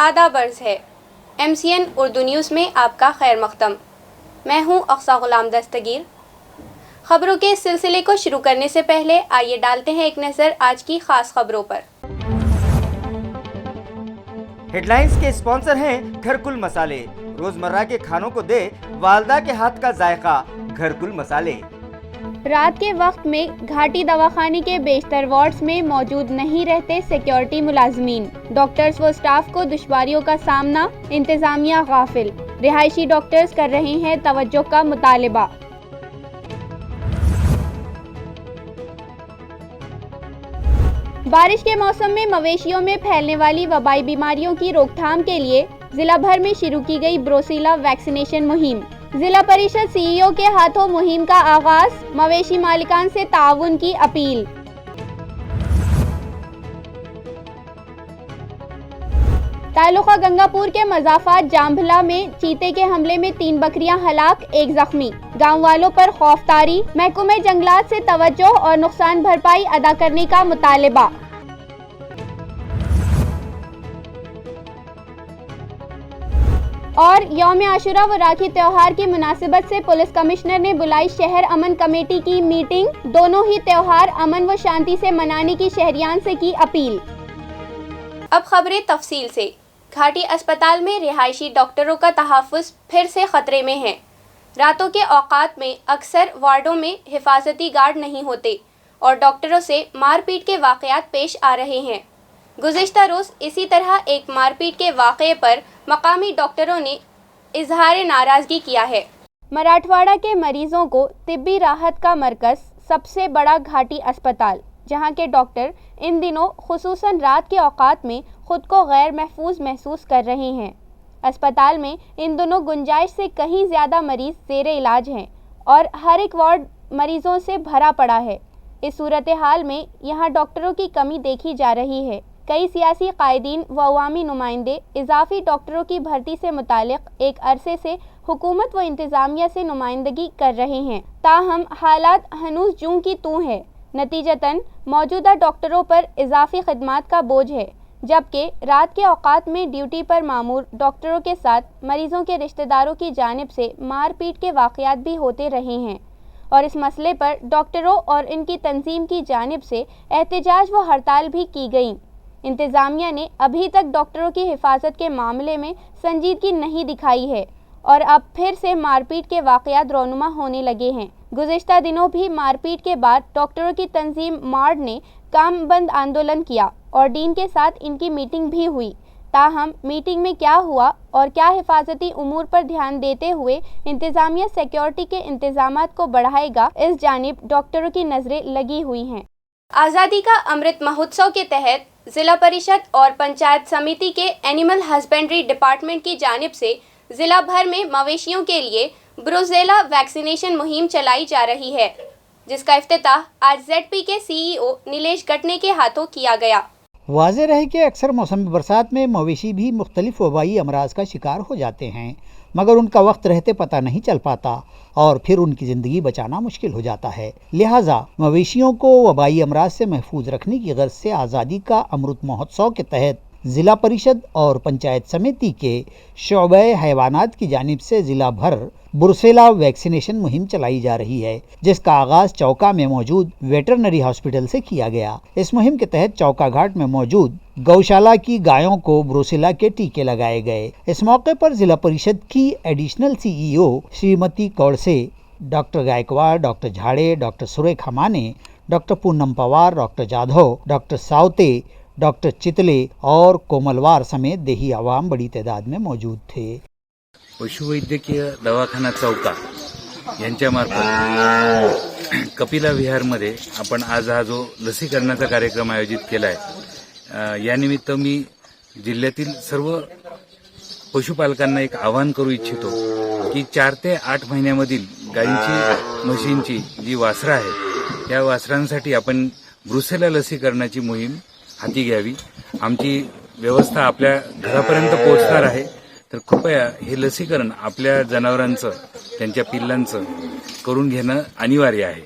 आदाब अर्ज है। MCN उर्दू न्यूज़ में आपका खैर मक़दम। मैं हूँ अक्सा गुलाम दस्तगीर। खबरों के इस सिलसिले को शुरू करने से पहले आइए डालते हैं एक नज़र आज की खास खबरों पर। हेडलाइंस के स्पॉन्सर हैं घरकुल मसाले। रोजमर्रा के खानों को दे वालदा के हाथ का जायका, घरकुल मसाले। रात के वक्त में घाटी दवाखाने के बेशतर वार्ड्स में मौजूद नहीं रहते सिक्योरिटी मुलाजमीन। डॉक्टर्स व स्टाफ को दुश्वारियों का सामना, इंतजामिया गाफिल। रिहायशी डॉक्टर्स कर रहे हैं तवज्जो का मुतालिबा। बारिश के मौसम में मवेशियों में फैलने वाली वबाई बीमारियों की रोकथाम के लिए जिला भर में शुरू की गई ब्रोसीला वैक्सीनेशन मुहिम। जिला परिषद CEO के हाथों मुहिम का आगाज, मवेशी मालिकान से ताउन की अपील। तालुका गंगापुर के मजाफात जाम्भला में चीते के हमले में 3 बकरियां हलाक, 1 जख्मी। गांव वालों पर खौफतारी, महकमे जंगलात से तवज्जो और नुकसान भरपाई अदा करने का मुतालिबा। और यौम आशुरा व राखी त्योहार की मुनासिबत से पुलिस कमिश्नर ने बुलाई शहर अमन कमेटी की मीटिंग। दोनों ही त्योहार अमन व शांति से मनाने की शहरियान से की अपील। अब खबरें तफसील से। घाटी अस्पताल में रिहायशी डॉक्टरों का तहफ़्फ़ुज़ फिर से खतरे में है। रातों के औकात में अक्सर वार्डों में हिफाजती गार्ड नहीं होते और डॉक्टरों से मारपीट के वाक़यात पेश आ रहे हैं। गुज़िश्ता रोज़ इसी तरह एक मारपीट के वाक़े पर मकामी डॉक्टरों ने इजहार नाराज़गी किया है। मराठवाड़ा के मरीजों को तिब्बी राहत का मरकज़ सबसे बड़ा घाटी अस्पताल, जहां के डॉक्टर इन दिनों खुसूसन रात के औकात में खुद को गैर महफूज महसूस कर रहे हैं। अस्पताल में इन दोनों गुंजाइश से कहीं ज़्यादा मरीज ज़ेरे इलाज हैं और हर एक वार्ड मरीजों से भरा पड़ा है। इस सूरत हाल में यहाँ डॉक्टरों की कमी देखी जा रही है। कई सियासी कायदीन व अवामी नुमाइंदे इजाफी डॉक्टरों की भर्ती से मुतालिक एक अरसे से हुकूमत व इंतज़ामिया से नुमाइंदगी कर रहे हैं, ताहम हालात हनूज जूं की तूं है। नतीजतन मौजूदा डॉक्टरों पर इजाफी खदमात का बोझ है, जबकि रात के औकात में ड्यूटी पर मामूर डॉक्टरों के साथ मरीजों के रिश्तेदारों की जानिब से मारपीट के वाक़यात भी होते रहे हैं और इस मसले पर डॉक्टरों और इनकी तंजीम की जानिब से एहतजाज व हड़ताल भी की गई। इंतज़ामिया ने अभी तक डॉक्टरों की हिफाजत के मामले में संजीदगी नहीं दिखाई है और अब फिर से मारपीट के वाक़यात रौनुमा होने लगे हैं। गुज़िश्ता दिनों भी मारपीट के बाद डॉक्टरों की तंजीम मार्ड ने काम बंद आंदोलन किया और डीन के साथ इनकी मीटिंग भी हुई। ताहम मीटिंग में क्या हुआ और क्या हिफाजती उमूर पर ध्यान देते हुए इंतज़ामिया सिक्योरिटी के इंतज़ामात को बढ़ाएगा, इस जानिब डॉक्टरों की नज़रें लगी हुई हैं। आज़ादी का अमृत महोत्सव के तहत जिला परिषद और पंचायत समिति के एनिमल हस्बेंड्री डिपार्टमेंट की जानिब से जिला भर में मवेशियों के लिए ब्रोसेला वैक्सीनेशन मुहिम चलाई जा रही है, जिसका इफ्तिताह आज ZP के CEO नीलेश गटने के हाथों किया गया। वाज़ेह रहे कि अक्सर मौसम बरसात में मवेशी भी मुख्तलिफ वबाई अमराज का शिकार हो जाते हैं, मगर उनका वक्त रहते पता नहीं चल पाता और फिर उनकी ज़िंदगी बचाना मुश्किल हो जाता है। लिहाजा मवेशियों को वबाई अमराज से महफूज रखने की गर्ज से आज़ादी का अमृत महोत्सव के तहत ज़िला परिषद और पंचायत समिति के शोबे हैवानात की जानिब से ज़िला भर ब्रुसेला वैक्सीनेशन मुहिम चलाई जा रही है, जिसका आगाज़ चौका में मौजूद वेटरनरी हॉस्पिटल से किया गया। इस मुहिम के तहत चौका घाट में मौजूद गौशाला की गायों को ब्रुसेला के टीके लगाए गए। इस मौके पर ज़िला परिषद की additional CEO Shrimati Kaudse, doctor Gaikwad, doctor Jhade, doctor Surekh Hamane, doctor Poonam Pawar, doctor Jadhav, doctor Sawate, doctor Chitale और कोमलवार समेत देही आवाम बड़ी तादाद में मौजूद थे। पशुवैद्यकीय दवाखाना चौका यांच्यामार्फत कपिला विहारमध्ये आपण आज हा जो लसीकरणाचा कार्यक्रम आयोजित केला आहे, यानिमित्त मी जिल्ह्यातील सर्व पशुपालकांना एक आवाहन करू इच्छितो की 4 ते 8 महिन्यामधील गायींची म्हशींची जी वासरं आहेत, त्या वासरांसाठी आपण ब्रुसेला लसीकरणाची मोहीम हाती घ्यावी। आमची व्यवस्था आपल्या घरापर्यंत पोहोचणार आहे, तर कृपया हे लसीकरण आपल्या जनावरांचं, त्यांच्या पिल्लांचं करून घेणं अनिवार्य आहे।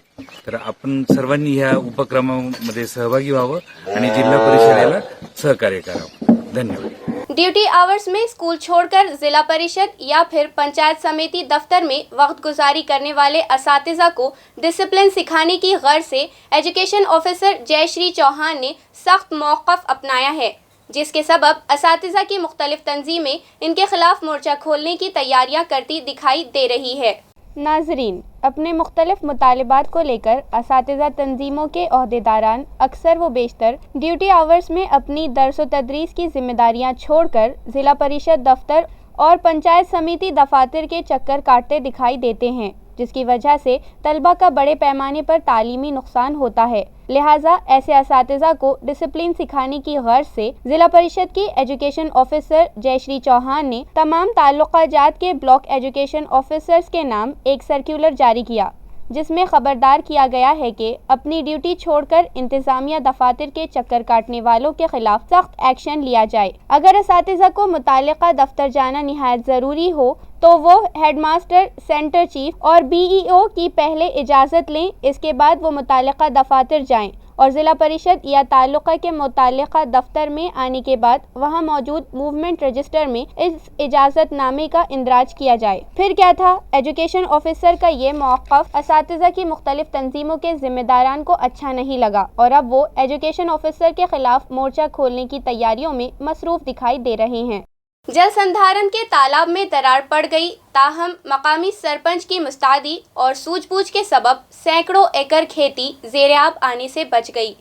तर आपण सर्वांनी ह्या उपक्रमामध्ये सहभागी व्हावं आणि जिल्हा परिषदेला सहकार्य करावं। धन्यवाद। ड्यूटी आवर्स में स्कूल छोड़कर जिला परिषद या फिर पंचायत समिति दफ्तर में वक्त गुजारी करने वाले असातिज़ा को डिसिप्लिन सिखाने की गर्ज से एजुकेशन ऑफिसर जयश्री चौहान ने सख्त मौक़िफ़ अपनाया है, जिसके सबब असातिज़ा की मुख्तलिफ तंजीमें इनके खिलाफ मोर्चा खोलने की तैयारियां करती दिखाई दे रही है। नाजरीन, अपने मुख्तलिफ मुतालिबात को लेकर असातिज़ा तंजीमों के अहदेदारान अक्सर व बेशतर ड्यूटी आवर्स में अपनी दर्स व तदरीस की जिम्मेदारियां छोड़कर ज़िला परिषद दफ्तर और पंचायत समिति दफातर के चक्कर काटते दिखाई देते हैं, जिसकी वजह से तलबा का बड़े पैमाने पर तालीमी नुकसान होता है। लिहाजा ऐसे असातिज़ा को डिसिप्लिन सिखाने की गर्ज से ज़िला परिषद की एजुकेशन ऑफिसर जयश्री चौहान ने तमाम ताल्लुकाजात के ब्लॉक एजुकेशन ऑफिसर्स के नाम एक सर्कुलर जारी किया, जिसमें खबरदार किया गया है कि अपनी ड्यूटी छोड़कर इंतज़ामिया दफातर के चक्कर काटने वालों के खिलाफ सख्त एक्शन लिया जाए। अगर असातिज़ा को मुताल्लिका दफ्तर जाना निहायत ज़रूरी हो तो वो हेडमास्टर, सेंटर चीफ और BEO की पहले इजाज़त लें, इसके बाद वो मुताल्लिका दफातर जाएं और ज़िला परिषद या ताल्लुक़ा के मुताल्लिका दफ्तर में आने के बाद वहां मौजूद मूवमेंट रजिस्टर में इस इजाज़त नामे का इंदराज किया जाए। फिर क्या था, एजुकेशन ऑफिसर का ये मौक़िफ़ असातिज़ा की मुख्तलिफ तंजीमों के ज़िम्मेदारान को अच्छा नहीं लगा और अब वो एजुकेशन ऑफिसर के खिलाफ मोर्चा खोलने की तैयारियों में मसरूफ़ दिखाई दे रहे हैं। जल संधारण के तालाब में दरार पड़ गई, ताहम मकामी सरपंच की मुस्तैदी और सूझबूझ के सबब सैकड़ों एकड़ खेती ज़ेर-ए-आब आने से बच गई।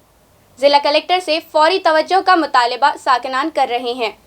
जिला कलेक्टर से फौरी तवज्जो का मुतालबा साकिनान कर रहे हैं।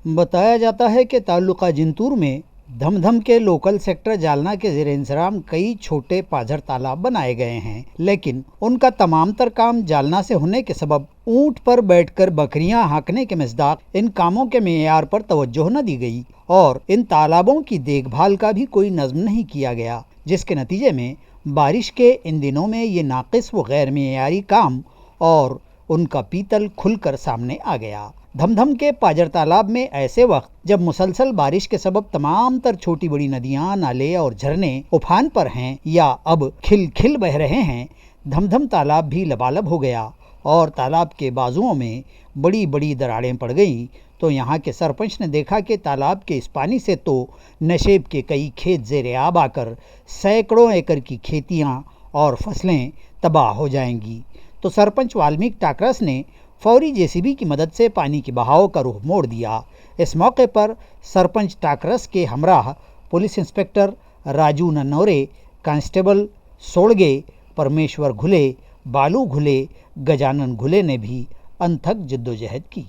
बताया जाता है कि ताल्लुका जिंतूर में धमधम के लोकल सेक्टर जालना के ज़ेर इंतज़ाम कई छोटे पाझर तालाब बनाए गए हैं, लेकिन उनका तमाम तर काम जालना से होने के सबब ऊंट पर बैठकर बकरियां हाँकने के मज़दाक इन कामों के मेयार पर तवज्जो न दी गई और इन तालाबों की देखभाल का भी कोई नज़्म नहीं किया गया, जिसके नतीजे में बारिश के इन दिनों में ये नाक़िस व गैर मेयारी काम और उनका पीतल खुलकर सामने आ गया। धमधम के पाजर तालाब में ऐसे वक्त जब मुसलसल बारिश के सबब तमाम तर छोटी बड़ी नदियां, नाले और झरने उफान पर हैं या अब खिल खिल बह रहे हैं, धमधम तालाब भी लबालब हो गया और तालाब के बाजुओं में बड़ी बड़ी दरारें पड़ गई। तो यहाँ के सरपंच ने देखा कि तालाब के इस पानी से तो नशेब के कई खेत ज़ेर-ए-आब आकर सैकड़ों एकड़ की खेतियाँ और फसलें तबाह हो जाएंगी। तो सरपंच वाल्मीकि टाकरस ने फौरी JCB की मदद से पानी के बहाव का रुख मोड़ दिया। इस मौके पर सरपंच टाकरस के हमराह पुलिस इंस्पेक्टर राजू नन्नौरे, कांस्टेबल सोड़गे, परमेश्वर घुले, बालू घुले, गजानन घुले ने भी अनथक जद्दोजहद की।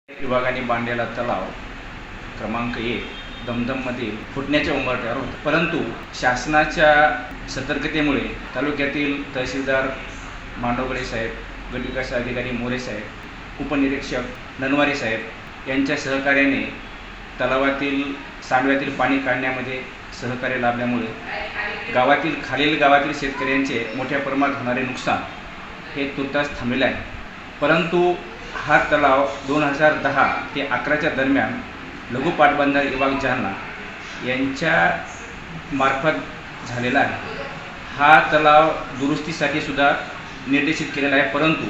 विभागाने बांधलेला तलाव क्रमांक 1 दमदममध्ये फुटण्याच्या उंबरठ्यावर होता, परंतु शासनाच्या सतर्कतेमुळे तालुक्यातील तहसीलदार मांडवगडे साहेब, गट विकास अधिकारी मोरे साहेब, उपनिरीक्षक ननवारे साहेब यांच्या सहकार्याने तलावातील सांडव्यातील पाणी काढण्यामध्ये सहकार्य लाभल्यामुळे खालील गावातील शेतकऱ्यांचे मोठ्या प्रमाणात होणारे नुकसान हे तुर्तास थांबलेले आहे। परंतु हा तलाव 2010 ते 11च्या दरम्यान लघु पाटबंधारे विभाग जालना यांच्या मार्फत झालेला आहे। हा तलाव दुरुस्तीसाठी सुद्धा निर्देशित केलेला आहे, परंतु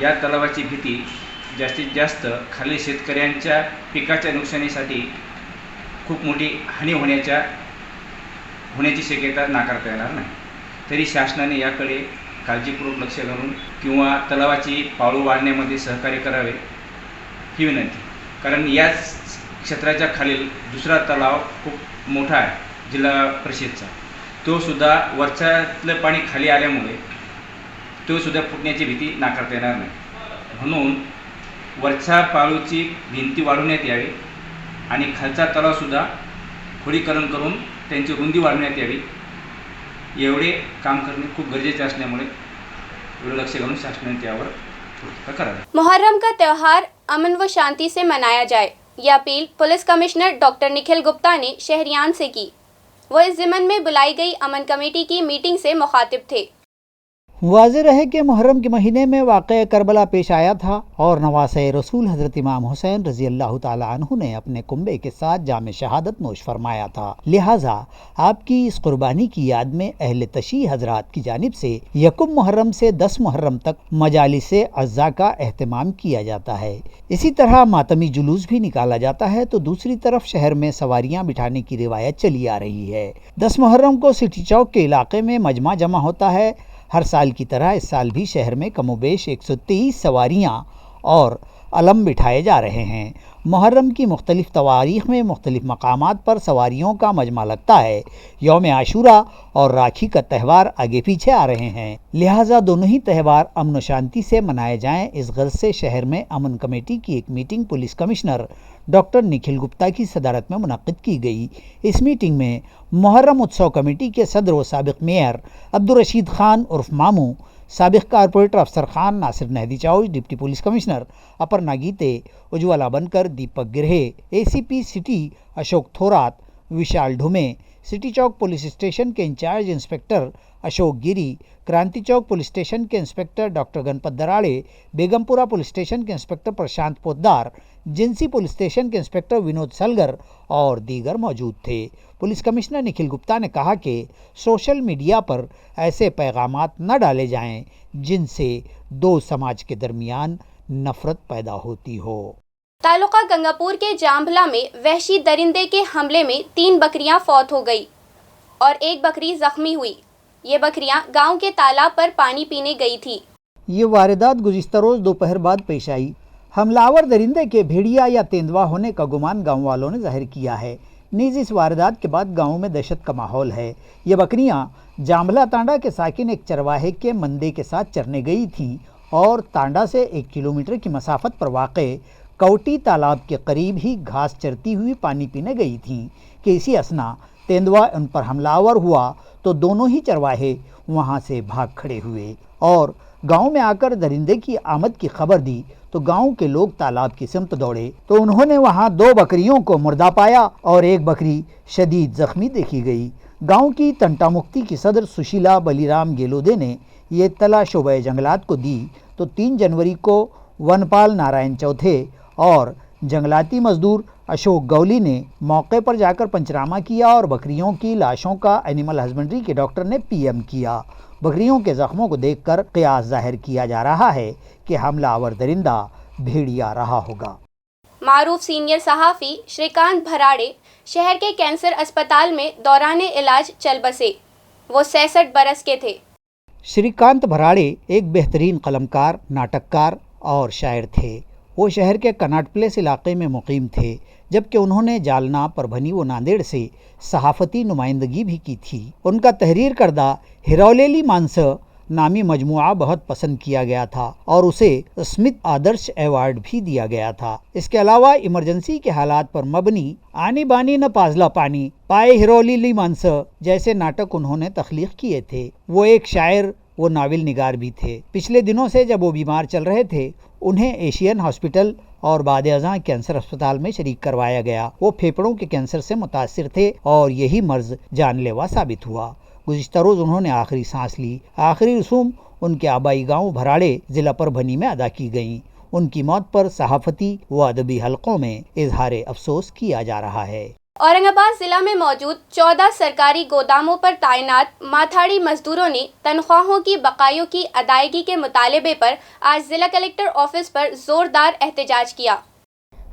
या तलावाची भीती जास्तीत जास्त खालील शेतकऱ्यांच्या पिकाच्या नुकसानीसाठी खूप मोठी हानी होण्याची शक्यता नाकारता येणार नाही। तरी शासनाने याकडे काळजीपूर्वक लक्ष घालून किंवा तलावाची पाळू वाढण्यामध्ये सहकार्य करावे ही विनंती। कारण याच क्षेत्राच्या खालील दुसरा तलाव खूप मोठा आहे जिल्हा परिषदचा, तो सुद्धा वरच्यातलं पाणी खाली आल्यामुळे तो सुद्धा फुटण्याची भीती नाकारता येणार नाही। म्हणून वरच्या पाळूची भिंती वाढवण्यात यावी आणि खालचा तलावसुद्धा खोलीकरण करून त्यांची रुंदी वाढवण्यात यावी, एवढे काम करणे खूप गरजेचे असल्यामुळे एवढं लक्ष घालून शासनाने त्यावर करावे। मुहर्रम का त्यौहार अमन व शांति से मनाया जाए, ये appeal police commissioner doctor Nikhil Gupta ने शहरियान से की। वो इस ज़िमन में बुलाई गई अमन कमेटी की मीटिंग से मुखातिब थे। वाज़ेह रहे कि मुहर्रम के महीने में वाक़या करबला पेश आया था और नवासे रसूल हज़रत इमाम हुसैन रज़ी अल्लाह ताला अन्हु ने अपने कुंबे के साथ जाम शहादत नोश फरमाया था। लिहाजा आपकी इस कुर्बानी की याद में अहले तशी हजरात की जानिब से यकुम मुहर्रम से 10 मुहर्रम तक मजालिसे अज़्ज़ा का एहतमाम किया जाता है। इसी तरह मातमी जुलूस भी निकाला जाता है, तो दूसरी तरफ शहर में सवारियां बिठाने की रिवायत चली आ रही है। 10 मुहर्रम को सिटी चौक के इलाके में मजमा जमा होता है। हर साल की तरह इस साल भी शहर में कमोबेश 123 सवारियां और अलम बिठाए जा रहे हैं। मुहर्रम की मुख्तलिफ तवारीख में मुख्तलिफ मकामात पर सवारियों का मजमा लगता है। यौम आशूरा और राखी का त्यौहार आगे पीछे आ रहे हैं, लिहाजा दोनों ही त्यौहार अमन व शांति से मनाए जाएं, इस गर्ज से शहर में अमन कमेटी की एक meeting police commissioner doctor Nikhil Gupta की सदारत में मुनक्किद की गई। इस मीटिंग में मुहर्रम उत्सव कमेटी के सदर व साबिक मेयर अब्दुल रशीद खान उर्फ मामू, साबिक corporator Afsar Khan, Nasir Nahdi Chaus, deputy police commissioner Aparna Geete, Ujjwala Bankar, Deepak Girhe, ACP city Ashok Thorat, Vishal Dhume, city Chowk police station के incharge inspector Ashok Giri, Kranti Chowk police station के inspector doctor Ganpat Darade, Begumpura police station के inspector Prashant Poddar, Jinsi police station के इंस्पेक्टर विनोद सलगर और दीगर मौजूद थे। पुलिस कमिश्नर निखिल गुप्ता ने कहा कि सोशल मीडिया पर ऐसे पैगामात न डाले जाएं जिनसे दो समाज के दरमियान नफरत पैदा होती हो। तालुका गंगापुर के जांभला में वहशी दरिंदे के हमले में 3 बकरियां फौत हो गई और 1 बकरी जख्मी हुई। ये बकरियां गांव के तालाब पर पानी पीने गई थी। ये वारदात गुज़िश्ता रोज़ दोपहर बाद पेश आई। हमलावर दरिंदे के भेड़िया या तेंदुआ होने का गुमान गाँव वालों ने जाहिर किया है। नीज इस वारदात के बाद गाँव में दहशत का माहौल है। ये बकरियां जांभला तांडा के साकिन एक चरवाहे के मंदे के साथ चरने गई थीं और तांडा से 1 किलोमीटर की मसाफत पर वाक़े कौटी तालाब के करीब ही घास चरती हुई पानी पीने गई थीं कि इसी असना तेंदुआ उन पर हमलावर हुआ तो दोनों ही चरवाहे वहां से भाग खड़े हुए और गांव में आकर दरिंदे की आमद की खबर दी तो गांव के लोग तालाब की सिमत दौड़े तो उन्होंने वहां 2 बकरियों को मुर्दा पाया और 1 बकरी शदीद जख्मी देखी गई। गांव की तंटा मुक्ति की सदर सुशीला बलीराम गेलोदे ने ये इत्तला शोबे जंगलात को दी तो 3 जनवरी को वनपाल नारायण चौथे और जंगलाती मजदूर अशोक गौली ने मौके पर जाकर पंचनामा किया और बकरियों की लाशों का एनिमल हस्बेंड्री के डॉक्टर ने पीएम किया। बकरियों के जख्मों को देखकर क़ियास जाहिर किया जा रहा है कि हमलावर दरिंदा भेड़िया रहा होगा। मारूफ सीनियर सहाफ़ी श्रीकांत भराड़े शहर के कैंसर अस्पताल में दौरान इलाज चल बसे। वो 66 बरस के थे। श्रीकांत भराड़े एक बेहतरीन कलमकार, नाटककार और शायर थे। वो शहर के कनाट प्लेस इलाके में मुकीम थे, जबकि उन्होंने जालना, परभनी व नांदेड़ से सहाफ़ती नुमाइंदगी भी की थी। उनका तहरीर करदा हिरौलेली मानस नामी मजमुआ बहुत पसंद किया गया था और उसे स्मिथ आदर्श अवार्ड भी दिया गया था। इसके अलावा इमरजेंसी के हालात पर मबनी आनी बानी न पाजला पानी, पाए हिरौलेली मानस जैसे नाटक उन्होंने तख्लीक किए थे। वो एक शायर वो नावल निगार भी थे। पिछले दिनों से जब वो बीमार चल रहे थे उन्हें एशियन हॉस्पिटल और बाद-ए-अज़ां कैंसर अस्पताल में शरीक करवाया गया। वो फेफड़ों के कैंसर से मुतासिर थे और यही मर्ज जानलेवा साबित हुआ। गुज़िश्ता रोज़ उन्होंने आखिरी सांस ली। आखिरी रसूम उनके आबाई गांव भराड़े ज़िला परभनी में अदा की गईं। उनकी मौत पर सहाफ़ती व अदबी हलकों में इजहार अफसोस किया जा रहा है। औरंगाबाद जिला में मौजूद 14 सरकारी गोदामों पर तैनात माथाड़ी मजदूरों ने तनख्वाहों की बकायों की अदायगी के मुतालबे पर आज जिला कलेक्टर ऑफिस पर जोरदार एहतजाज किया।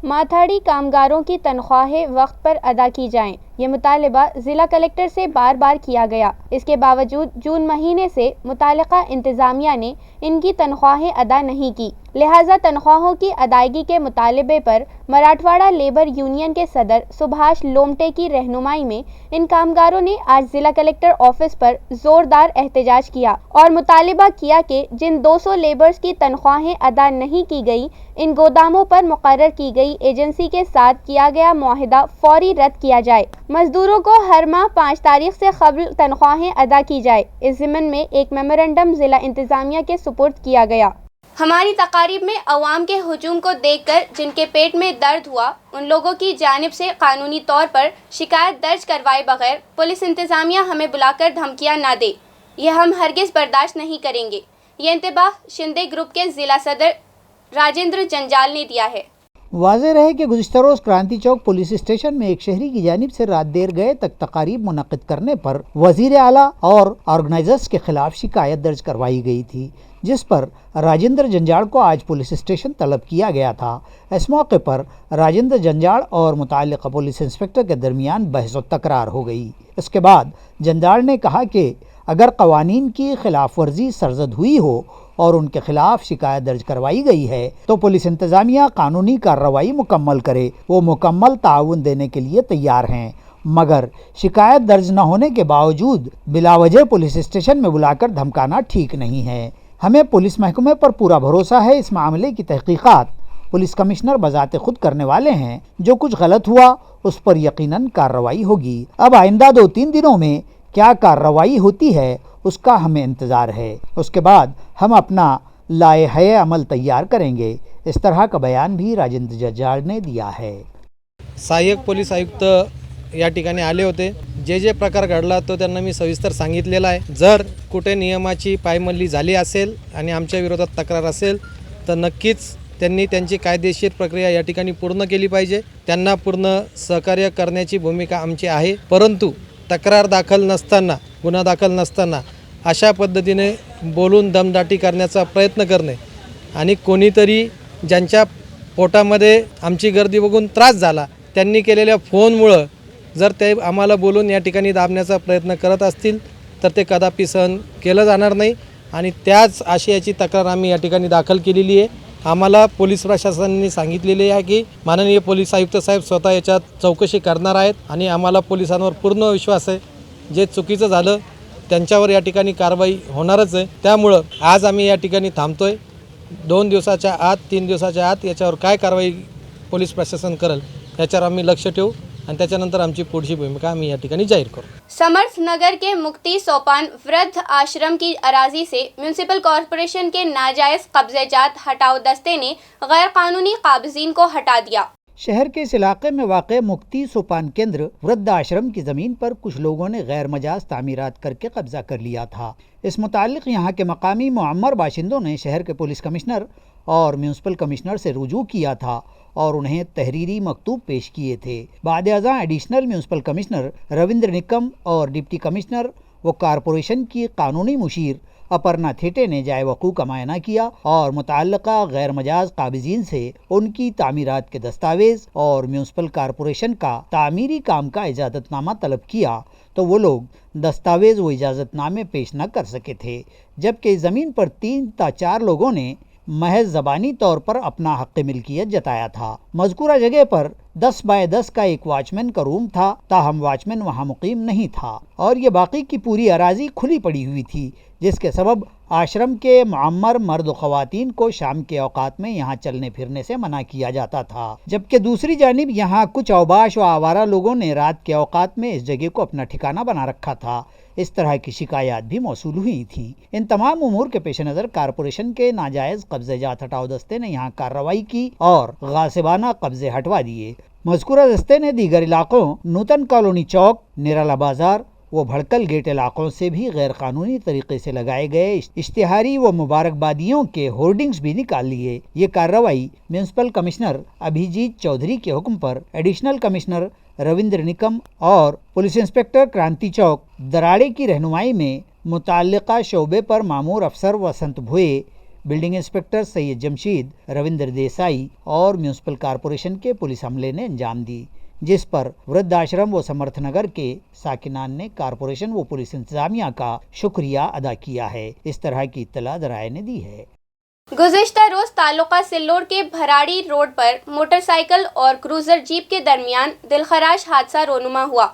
माथाड़ी कामगारों की तनख्वाहें वक्त पर अदा की जाएं, ये मुतालबा ज़िला कलेक्टर से बार बार किया गया। इसके बावजूद जून महीने से मुतालिका इंतज़ामिया ने इनकी तनख्वाहें अदा नहीं की, लिहाजा तनख्वाहों की अदायगी के मुतालबे पर मराठवाड़ा लेबर यूनियन के सदर सुभाष लोमटे की रहनुमाई में इन कामगारों ने आज ज़िला कलेक्टर ऑफिस पर ज़ोरदार एहतजाज किया और मुतालबा किया कि जिन 200 लेबर्स की तनख्वाहें अदा नहीं की गई, इन गोदामों पर मुकर्रर की गई एजेंसी के साथ किया गया मुआहिदा फौरी रद्द किया जाए। मजदूरों को हर माह 5 तारीख से कबल तनख्वाहें अदा की जाए। इस ज़िम्न में एक मेमोरेंडम ज़िला इंतज़ामिया के सुपुर्द किया गया। हमारी तकारीब में अवाम के हुजूम को देखकर जिनके पेट में दर्द हुआ, उन लोगों की जानिब से कानूनी तौर पर शिकायत दर्ज करवाए बगैर पुलिस इंतज़ामिया हमें बुलाकर धमकियां ना दे। यह हम हरगिज़ बर्दाश्त नहीं करेंगे। ये इंतबाह शिंदे ग्रुप के ज़िला सदर राजेंद्र जंजाल ने दिया है। वाज़ेह रहे कि गुज़िश्ता रोज़ क्रांति चौक पुलिस स्टेशन में एक शहरी की जानिब से रात देर गए तक तकारीब मुनक़िद करने पर वज़ीर आला और ऑर्गेनाइजर्स के खिलाफ शिकायत दर्ज करवाई गई थी, जिस पर राजेंद्र जंजाल को आज पुलिस स्टेशन तलब किया गया था। इस मौके पर राजेंद्र जंजाल और मुताल्लिक़ा पुलिस इंस्पेक्टर के दरमियान बहस व तकरार हो गई। इसके बाद जंजाल ने कहा कि अगर कवानीन की खिलाफ वर्जी सरजद हुई हो और उनके खिलाफ शिकायत दर्ज करवाई गई है तो पुलिस इंतज़ामिया कानूनी कार्रवाई मुकम्मल करे। वो मुकम्मल ताउन देने के लिए तैयार हैं, मगर शिकायत दर्ज न होने के बावजूद बिलावजह पुलिस स्टेशन में बुलाकर धमकाना ठीक नहीं है। हमें पुलिस महकमे पर पूरा भरोसा है। इस मामले की तहकीकात पुलिस कमिश्नर बजाते खुद करने वाले हैं। जो कुछ गलत हुआ उस पर यकीनन कार्रवाई होगी। अब आइंदा 2-3 दिनों में क्या कार्रवाई होती है उसका हमें इंतज़ार है। उसके बाद हम अपना लाए अमल तैयार करेंगे। इस तरह का बयान भी राजेंद्र जंजाल ने दिया है। सहाय्यक पोलीस आयुक्त या ठिकाणी आले होते। जे प्रकार घडला तो त्यांना मी सविस्तर सांगितलेला आहे। जर कुठे नियमाची पायमल्ली झाली असेल आणि आमच्या विरोधात तक्रार असेल तर नक्कीच त्यांनी त्यांची कायदेशीर प्रक्रिया या ठिकाणी पूर्ण केली पाहिजे। त्यांना पूर्ण सहकार्य करण्याची भूमिका आमची आहे, परंतु तक्रार दाखल नसताना, गुन्हा दाखल नसताना अशा पद्धतीने बोलून दमदाटी करण्याचा प्रयत्न करणे आणि कोणीतरी ज्यांच्या पोटामध्ये आमची गर्दी बघून त्रास झाला त्यांनी केलेल्या फोनमुळं जर ते आम्हाला बोलून या ठिकाणी दाबण्याचा प्रयत्न करत असतील तर ते कदापि सहन केलं जाणार नाही आणि त्याच आशयाची तक्रार आम्ही या ठिकाणी दाखल केलेली आहे। आम्हाला पोलीस प्रशासनाने सांगितलेले आहे की माननीय पोलीस आयुक्त साहेब स्वतः याच्यात चौकशी करणार आहेत आणि आम्हाला पोलिसांवर पूर्ण विश्वास आहे। जे चुकीचं झालं त्यांच्यावर या ठिकाणी कारवाई होणारच आहे। त्यामुळं आज आम्ही या ठिकाणी थांबतोय। 2 दिवसाच्या आत 3 दिवसाच्या आत याच्यावर काय कारवाई पोलीस प्रशासन करेल याच्यावर आम्ही लक्ष ठेवू आणि त्याच्यानंतर आमची पुढची भूमिका आम्ही या ठिकाणी जाहीर करू। समर्थ नगर के मुक्ति सोपान वृद्ध आश्रम की अराजी से म्यूनिसिपल कॉरपोरेशन के नाजायज कब्जेजात हटाओ दस्ते ने गैर कानूनी काबिजीन को हटा दिया। शहर के इस इलाके में वाक़े मुक्ति सोपान केंद्र वृद्ध आश्रम की ज़मीन पर कुछ लोगों ने गैर मजाज तामीरात करके कब्जा कर लिया था। इस मुतालिक यहाँ के मकामी मुअम्मर बाशिंदों ने शहर के पुलिस कमिश्नर और म्यूनिसिपल कमिश्नर से रुजू किया था और उन्हें तहरीरी मकतूब पेश किए थे। बाद अज़ां additional municipal commissioner Ravindra Nikam और डिप्टी कमिश्नर व कारपोरेशन की कानूनी मुशीर अपर्णा थेटे ने जाए वक़ू का मुआयना किया और मुतअल्लिक़ा गैर मजाज काबिज़ीन से उनकी तामीरात के दस्तावेज़ और म्यूनिसिपल कारपोरेशन का तामीरी काम का इजाज़तनामा तलब किया तो वो लोग दस्तावेज़ व इजाज़तनामे पेश न कर सके थे, जबकि ज़मीन पर 3 या 4 लोगों ने महज ज़बानी तौर पर अपना हक़ मिल्कियत जताया था। मज़कूरा जगह पर 10 बाय 10 का एक वॉचमैन का रूम था, ताहम वॉचमैन वहाँ मुकीम नहीं था और ये बाकी की पूरी अराज़ी खुली पड़ी हुई थी, जिसके सबब आश्रम के मुअम्मर मर्द व ख़वातीन को शाम के औकात में यहाँ चलने फिरने से मना किया जाता था। जबकि दूसरी जानिब यहाँ कुछ औबाश व आवारा लोगों ने रात के औकात में इस जगह को अपना ठिकाना बना रखा था। इस तरह की शिकायत भी मौसूल हुई थी। इन तमाम उमूर के पेश नज़र कारपोरेशन के नाजायज़ कब्ज़ेजात हटाओ दस्ते ने यहाँ कार्रवाई की और गासिबाना कब्ज़े हटवा दिए। मज़कूरा दस्ते ने दीगर इलाकों नूतन कॉलोनी चौक, निराला बाज़ार वो भड़कल गेट इलाकों से भी गैर कानूनी तरीके से लगाए गए इश्तिहारी व मुबारकबादियों के होर्डिंग्स भी निकाल लिए। ये कार्रवाई म्यूनिसिपल कमिश्नर अभिजीत चौधरी के हुक्म पर एडिशनल कमिश्नर रविंद्र निकम और पुलिस इंस्पेक्टर क्रांति चौक दराड़े की रहनुमाई में मुताल्लिक़ा शोबे पर मामूर अफसर वसंत भुए, बिल्डिंग इंस्पेक्टर सैयद जमशीद, रविंद्र देसाई और म्यूनिसिपल कॉरपोरेशन के पुलिस अमले ने अंजाम दी, जिस पर वृद्ध आश्रम व समर्थ नगर के साकिनान ने कारपोरेशन व पुलिस इंतजामिया का शुक्रिया अदा किया है। इस तरह की इत्तला ज़राए ने दी है। गुज़िश्ता रोज़ तालुका सिल्लोड के भराड़ी रोड पर मोटरसाइकिल और क्रूज़र जीप के दरमियान दिलखराश हादसा रोनुमा हुआ,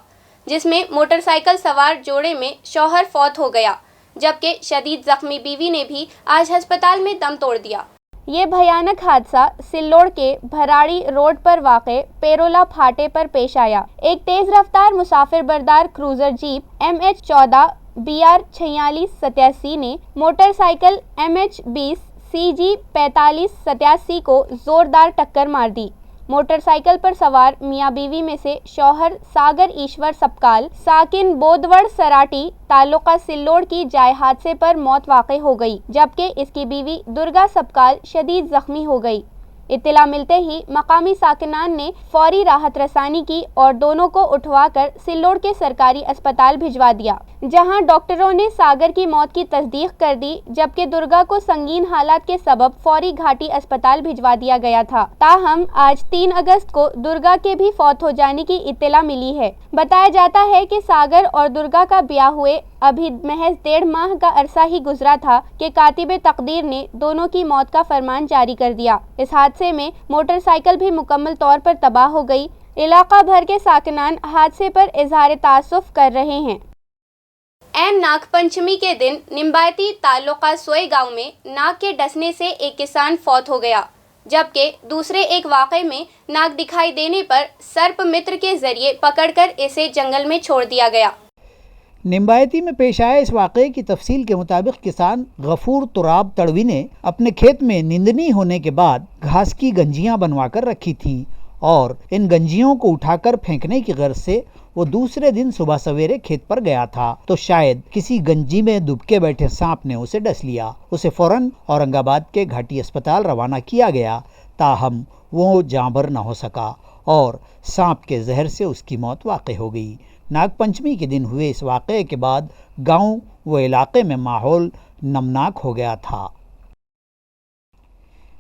जिसमें मोटरसाइकिल सवार जोड़े में शौहर फौत हो गया, जबकि शदीद जख्मी बीवी ने भी आज अस्पताल में दम तोड़ दिया। ये भयानक हादसा सिल्लोड के भराड़ी रोड पर वाक़े पेरोला फाटे पर पेश आया। एक तेज रफ्तार मुसाफिर बरदार क्रूज़र जीप MH14 BR 4687 ने मोटरसाइकिल MH20 CG 4587 को जोरदार टक्कर मार दी موٹر سائیکل پر سوار میاں بیوی میں سے شوہر ساگر ایشور سپکال ساکن بودوڑ سراٹی تعلقہ سلوڑ کی جائے حادثے پر موت واقع ہو گئی، جبکہ اس کی بیوی درگا سپکال شدید زخمی ہو گئی۔ اطلاع ملتے ہی مقامی ساکنان نے فوری راحت رسانی کی اور دونوں کو اٹھوا کر سلوڑ کے سرکاری اسپتال بھجوا دیا، جہاں ڈاکٹروں نے ساگر کی موت کی تصدیق کر دی، جبکہ درگا کو سنگین حالات کے سبب فوری گھاٹی اسپتال بھجوا دیا گیا تھا۔ تاہم آج 3 اگست کو درگا کے بھی فوت ہو جانے کی اطلاع ملی ہے۔ بتایا جاتا ہے کہ ساگر اور درگا کا بیاہ ہوئے ابھی محض 1.5 ماہ کا عرصہ ہی گزرا تھا کہ کاتب تقدیر نے دونوں کی موت کا فرمان جاری کر دیا۔ اس حادثے میں موٹر سائیکل بھی مکمل طور پر تباہ ہو گئی۔ علاقہ بھر کے ساکنان حادثے پر اظہار تأسف کر رہے ہیں۔ این ناگ پنچمی کے دن نمبایتی تعلقہ سوئی گاؤں میں ناگ کے ڈسنے سے ایک کسان فوت ہو گیا، جبکہ دوسرے ایک واقعے میں ناگ دکھائی دینے پر سرپ متر کے ذریعے پکڑ کر اسے جنگل میں چھوڑ دیا گیا۔ نمبایتی میں پیش آئے اس واقعے کی تفصیل کے مطابق کسان غفور تراب تڑوی نے اپنے کھیت میں نندنی ہونے کے بعد گھاس کی گنجیاں بنوا کر رکھی تھیں اور ان گنجیوں کو اٹھا کر پھینکنے کی غرض سے وہ دوسرے دن صبح سویرے کھیت پر گیا تھا تو شاید کسی گنجی میں دبکے بیٹھے سانپ نے اسے ڈس لیا۔ اسے فوراً اورنگ آباد کے گھاٹی اسپتال روانہ کیا گیا، تاہم وہ جاں بر نہ ہو سکا اور سانپ کے زہر سے اس کی موت واقع ہو گئی۔ ناگ پنچمی کے دن ہوئے اس واقعے کے بعد گاؤں و علاقے میں ماحول نمناک ہو گیا تھا۔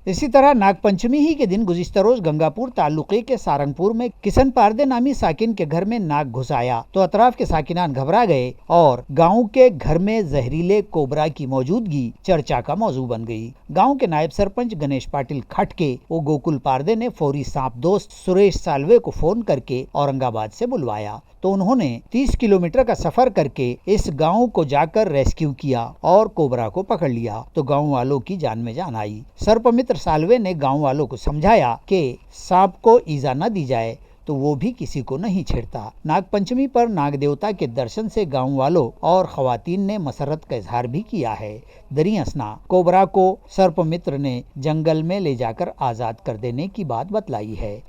اسی طرح ناگ پنچمی ہی کے دن گزشتہ روز گنگاپور تعلقے کے سارنگپور میں کسن پاردے نامی ساکن کے گھر میں ناگ گھس آیا تو اطراف کے ساکنان گھبرا گئے اور گاؤں کے گھر میں زہریلے کوبرا کی موجودگی چرچا کا موضوع بن گئی۔ گاؤں کے نائب سرپنچ گنیش پاٹل کھٹکے و گوکل پاردے نے فوری سانپ دوست سریش سالوے کو فون کر کے اورنگ آباد سے بلوایا تو انہوں نے 30 کلومیٹر کا سفر کر کے اس گاؤں کو جا کر ریسکیو کیا اور کوبرا کو پکڑ لیا تو گاؤں والوں کی جان میں جان آئی۔ سرپ متر سالوے نے گاؤں والوں کو سمجھایا کہ سانپ کو ایزا نہ دی جائے تو وہ بھی کسی کو نہیں چھیڑتا۔ ناگ پنچمی پر ناگ دیوتا کے درشن سے گاؤں والوں اور خواتین نے مسرت کا اظہار بھی کیا ہے۔ دریں اثنا کوبرا کو سرپ متر نے جنگل میں لے جا کر آزاد کر دینے کی بات بتلائی ہے۔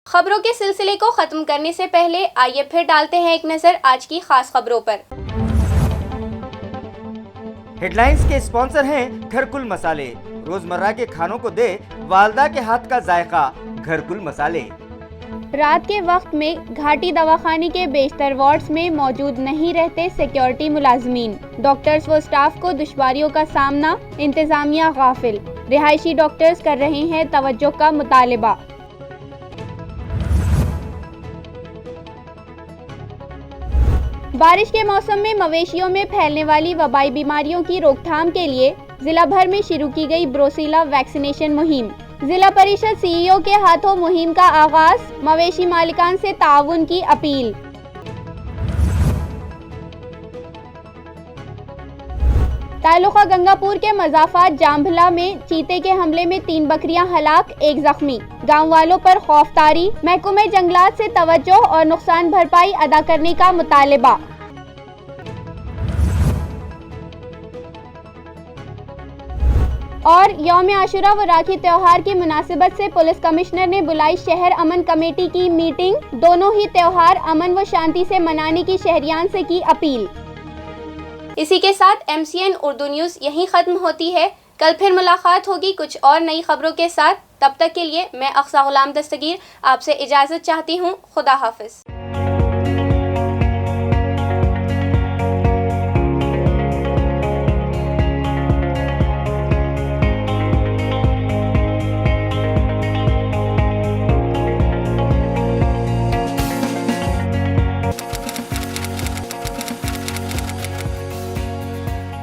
خبروں کے سلسلے کو ختم کرنے سے پہلے آئیے پھر ڈالتے ہیں ایک نظر آج کی خاص خبروں پر۔ ہیڈ لائنز کے اسپانسر ہیں گھرکل مسالے، روزمرہ کے کھانوں کو دے والدہ کے ہاتھ کا ذائقہ گھرکل مسالے۔ رات کے وقت میں گھاٹی دواخانے کے بیشتر وارڈز میں موجود نہیں رہتے سیکیورٹی ملازمین، ڈاکٹرز و سٹاف کو دشواریوں کا سامنا، انتظامیہ غافل، رہائشی ڈاکٹرز کر رہے ہیں توجہ کا مطالبہ۔ بارش کے موسم میں مویشیوں میں پھیلنے والی وبائی بیماریوں کی روک تھام کے لیے ضلع بھر میں شروع کی گئی بروسیلا ویکسینیشن مہم۔ ضلع پریشد سی ای او کے ہاتھوں مہم کا آغاز، مویشی مالکان سے تعاون کی اپیل۔ تعلقہ گنگاپور کے مضافات جامبھلا میں چیتے کے حملے میں 3 بکریاں ہلاک، 1 زخمی، گاؤں والوں پر خوف طاری، محکمہ جنگلات سے توجہ اور نقصان بھرپائی ادا کرنے کا مطالبہ۔ اور یوم عاشورہ و راکھی تہوار کی مناسبت سے پولیس کمشنر نے بلائی شہر امن کمیٹی کی میٹنگ، دونوں ہی تہوار امن و شانتی سے منانے کی شہریان سے کی اپیل۔ اسی کے ساتھ MCN اردو نیوز یہیں ختم ہوتی ہے۔ کل پھر ملاقات ہوگی کچھ اور نئی خبروں کے ساتھ، تب تک کے لیے میں اقصی غلام دستگیر آپ سے اجازت چاہتی ہوں۔ خدا حافظ۔